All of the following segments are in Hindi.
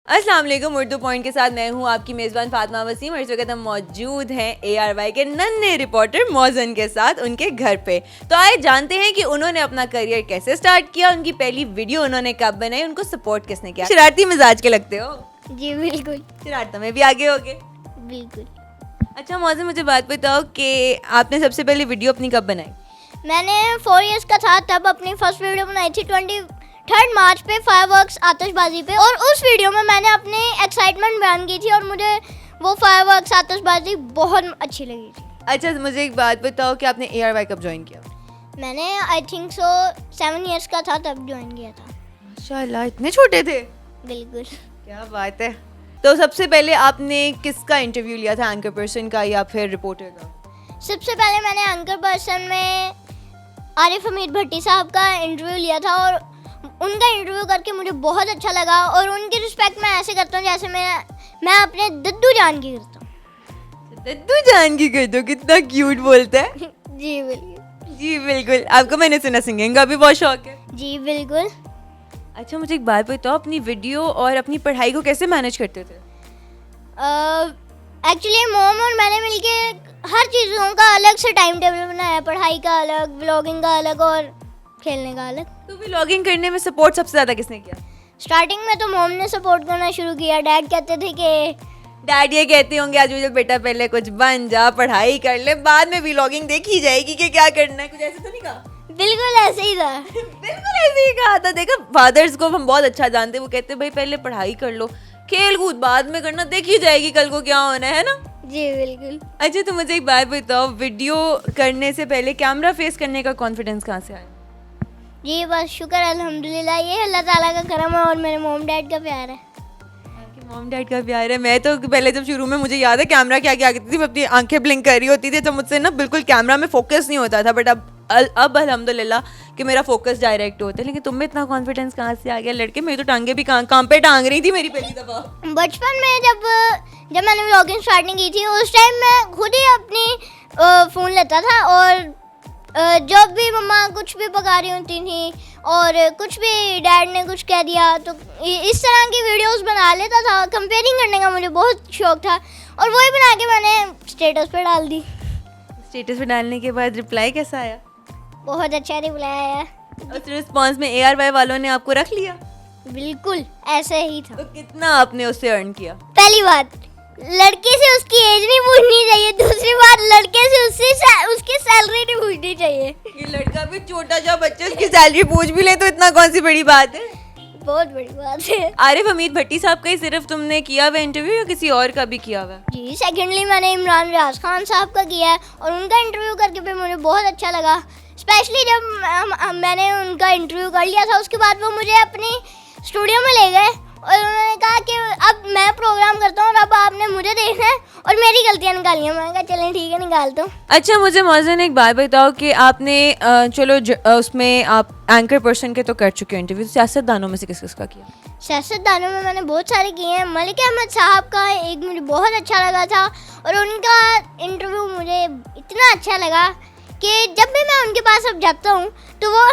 अस्सलाम वालेकुम। उर्दू पॉइंट के साथ मैं हूँ आपकी मेज़बान फातिमा वसीम। इस वक्त हम मौजूद हैं ARY के नन्हे रिपोर्टर मौजन के साथ उनके घर पे। तो आइए जानते हैं कि उन्होंने अपना करियर कैसे स्टार्ट किया, उनकी पहली वीडियो उन्होंने कब बनाई, उनको सपोर्ट किसने किया। शरारती मिजाज के लगते हो जी बिल्कुल। शरारतों में भी आगे होगे बिल्कुल। अच्छा मौजन, मुझे बात बताओ कि आपने सबसे पहले वीडियो अपनी कब बनाई? मैंने 4 इयर्स का था तब अपनी फर्स्ट वीडियो बनाई थी 23 मार्च पे फायरवर्क्स आतिशबाजी पे, और उस वीडियो में मैंने अपनी एक्साइटमेंट बयान की थी और मुझे वो फायरवर्क्स आतिशबाजी बहुत अच्छी लगी थी। अच्छा मुझे एक बात बताओ कि आपने ARY कब ज्वाइन किया? मैंने आई थिंक सो 7 इयर्स का था तब ज्वाइन किया था। माशाल्लाह, इतने छोटे थे। बिल्कुल। क्या बात है। तो सबसे पहले आपने किसका इंटरव्यू लिया था, एंकर पर्सन का या फिर रिपोर्टर का? सबसे पहले मैंने एंकर पर्सन में आरिफ हमीद भट्टी साहब का इंटरव्यू लिया था और उनका इंटरव्यू करके मुझे बहुत अच्छा लगा, और उनकी रिस्पेक्ट मैं ऐसे करता हूँ जैसे मैं अपने दद्दू जान की करता हूँ। दद्दू जान की कर दो, कितना क्यूट बोलता है। जी बिल्कुल। जी बिल्कुल, आपको मैंने सुना सिंगिंग का भी बहुत शौक है। जी बिल्कुल। अच्छा मुझे एक बात बताओ, अपनी वीडियो और अपनी पढ़ाई को कैसे मैनेज करते थे? एक्चुअली मोम और मैंने मिलके हर चीज़ों का अलग से टाइम टेबल बनाया, पढ़ाई का अलग, व्लॉगिंग का अलग और खेलने का अलग। तो व्लॉगिंग करने में सपोर्ट सबसे ज़्यादा किसने किया? स्टार्टिंग में तो मोम ने सपोर्ट करना शुरू किया। डैड कहते थे कि डैड ये कहते होंगे आज मुझे बेटा पहले कुछ बन जा, पढ़ाई कर ले, बाद में व्लॉगिंग देखी जाएगी कि क्या करना है, कुछ ऐसे तो नहीं कहा? बिल्कुल ऐसे ही था। बिल्कुल ऐसे ही कहा था। देखा, फादर्स को हम बहुत अच्छा जानते हैं, वो कहते हैं भाई पहले पढ़ाई कर लो, खेल कूद बाद में करना, देखी जाएगी कल को क्या होना है ना। जी बिल्कुल। अच्छा तो मुझे एक बात बताओ, वीडियो करने से पहले कैमरा फेस करने का कॉन्फिडेंस कहाँ से आया? जी बस शुक्र अल्हम्दुलिल्लाह, ये अल्लाह ताला का करम है और मेरे मोम डैड का प्यार है। आपके मॉम डैड का प्यार है। मैं तो पहले जब शुरू में, मुझे याद है कैमरा क्या क्या करती थी, मैं अपनी आंखें ब्लिंक कर रही होती थी तो मुझसे ना बिल्कुल कैमरा में फोकस नहीं होता था, बट अब अल्हम्दुलिल्लाह कि मेरा फोकस डायरेक्ट होता है। लेकिन तुम में इतना कॉन्फिडेंस कहाँ से आ गया? लड़के मेरी तो टांगे भी काम पे टांग रही थी मेरी पहली दफ़ा। बचपन में जब मैंने व्लॉगिंग स्टार्टिंग की थी उस टाइम मैं खुद ही अपनी फ़ोन लेता था और जब भी मम्मा कुछ भी पका रही होती थी और कुछ भी डैड ने कुछ कह दिया तो इस तरह की वीडियोस बना लेता था। कंपेयरिंग करने का मुझे बहुत शौक था और वही बना के मैंने स्टेटस पे डाल दी। स्टेटस पे डालने के बाद रिप्लाई कैसा आया? बहुत अच्छा रिप्लाई आया। उस रिस्पॉन्स में ARY वालों ने आपको रख लिया? बिल्कुल ऐसे ही था। तो कितना आपने उससे अर्न किया? पहली बात, लड़के से उसकी एज नहीं पूछनी चाहिए। दूसरी बात, लड़के से उसकी सैलरी नहीं पूछनी चाहिए। ये लड़का भी छोटा सा बच्चा, उसकी सैलरी पूछ भी ले तो इतना कौन सी बड़ी बात है? बहुत बड़ी बात है। आरिफ हमीद भट्टी साहब का ही सिर्फ तुमने किया हुआ इंटरव्यू या किसी और का भी किया हुआ? जी सेकेंडली मैंने इमरान रियाज खान साहब का किया है और उनका इंटरव्यू करके भी मुझे बहुत अच्छा लगा। स्पेशली जब मैंने उनका इंटरव्यू कर लिया था उसके बाद वो मुझे अपनी स्टूडियो में ले गए और उन्होंने कहा कि अब मैं प्रोग्राम करता हूँ और अब आपने मुझे देखना है और मेरी गलतियाँ निकाली हैं। मैंने कहा चलें ठीक है, निकालता हूँ। अच्छा मुझे मौजन एक बात बताओ कि आपने चलो उसमें आप एंकर पर्सन के तो कर चुके हो इंटरव्यू, सियासतदानों में से किस किस का किया? सियासतदानों में मैंने बहुत सारे किए हैं। मलिक अहमद साहब का एक मुझे बहुत अच्छा लगा था और उनका इंटरव्यू मुझे इतना अच्छा लगा कि जब भी मैं उनके पास अब जाता हूँ तो वो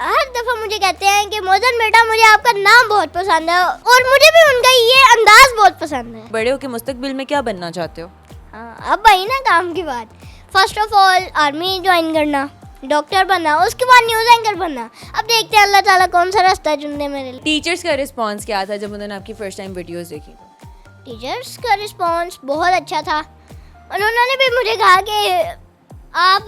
हर दफ़ा मुझे कहते हैं कि मौजन बेटा मुझे आपका नाम बहुत पसंद है और मुझे भी उनका ये अंदाज़ बहुत पसंद है। बड़े होके मुस्तकबिल में क्या बनना चाहते हो? हाँ अब वही ना काम की बात। First of all army join करना, डॉक्टर बनना, उसके बाद न्यूज़ एंकर बनना। अब देखते हैं अल्लाह ताला कौन सा रास्ता चुनते मेरे लिए। टीचर्स का रिस्पॉन्स क्या था जब उन्होंने आपकी फर्स्ट टाइम वीडियोस देखी? टीचर्स का रिस्पॉन्स बहुत अच्छा था। उन्होंने भी मुझे कहा कि आप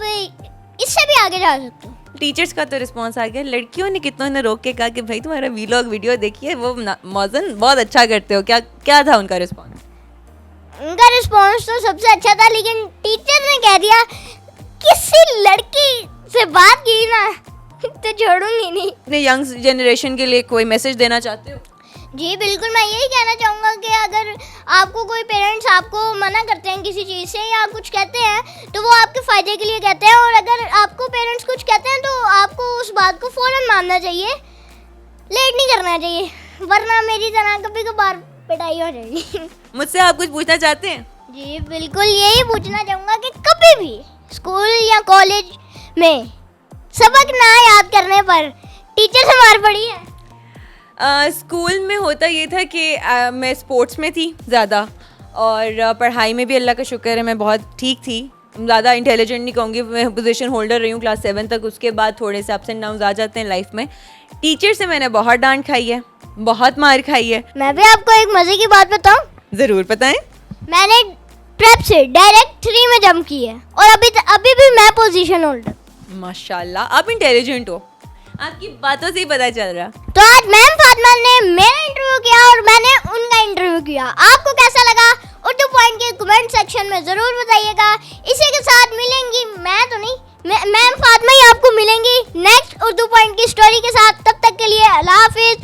इससे भी आगे जा सकते हो। टीचर्स का तो रिस्पांस आ गया। लड़कियों ने कितनों ने रोक के कहा कि भाई तुम्हारा व्लॉग वीडियो देखिए, वो मौजन बहुत अच्छा करते हो, क्या था उनका रिस्पांस? उनका रिस्पांस तो सबसे अच्छा था, लेकिन टीचर ने कह दिया किसी लड़की से बात की ना तो छोड़ूंगी नहीं। अपने यंग जनरेशन के लिए कोई मैसेज देना चाहते हो? जी बिल्कुल, मैं यही कहना चाहूँगा कि अगर आपको कोई पेरेंट्स आपको मना करते हैं किसी चीज़ से या कुछ कहते हैं तो वो आपके फ़ायदे के लिए कहते हैं, और अगर आपको पेरेंट्स कुछ कहते हैं तो आपको उस बात को फ़ौरन मानना चाहिए, लेट नहीं करना चाहिए, वरना मेरी तरह कभी कभार पिटाई हो जाएगी। मुझसे आप कुछ पूछना चाहते हैं? जी बिल्कुल, यही पूछना चाहूँगा कि कभी भी स्कूल या कॉलेज में सबक ना याद करने पर टीचर से मार पड़ी है? स्कूल में होता ये था कि मैं स्पोर्ट्स में थी ज़्यादा, और पढ़ाई में भी अल्लाह का शुक्र है मैं बहुत ठीक थी। ज़्यादा इंटेलिजेंट नहीं कहूँगी, मैं पोजीशन होल्डर रही हूँ क्लास 7 तक। उसके बाद थोड़े से अप्स एंड डाउन्स आ जाते हैं लाइफ में। टीचर से मैंने बहुत डांट खाई है, बहुत मार खाई है। मैं भी आपको एक मजे की बात बताऊं। ज़रूर बताएं। मैंने प्रेप से डायरेक्ट 3 में जंप की है और अभी भी मैं पोजीशन होल्डर। माशाल्लाह, आप इंटेलिजेंट हो, आपकी बातों से ही पता चल रहा। तो आज मैम फातिमा ने मेरा इंटरव्यू किया और मैंने उनका इंटरव्यू किया। आपको कैसा लगा उर्दू पॉइंट के कमेंट सेक्शन में ज़रूर बताइएगा। इसी के साथ मिलेंगी, मैं तो नहीं, मैम फातिमा ही आपको मिलेंगी नेक्स्ट उर्दू पॉइंट की स्टोरी के साथ। तब तक के लिए अल्लाह हाफिज़।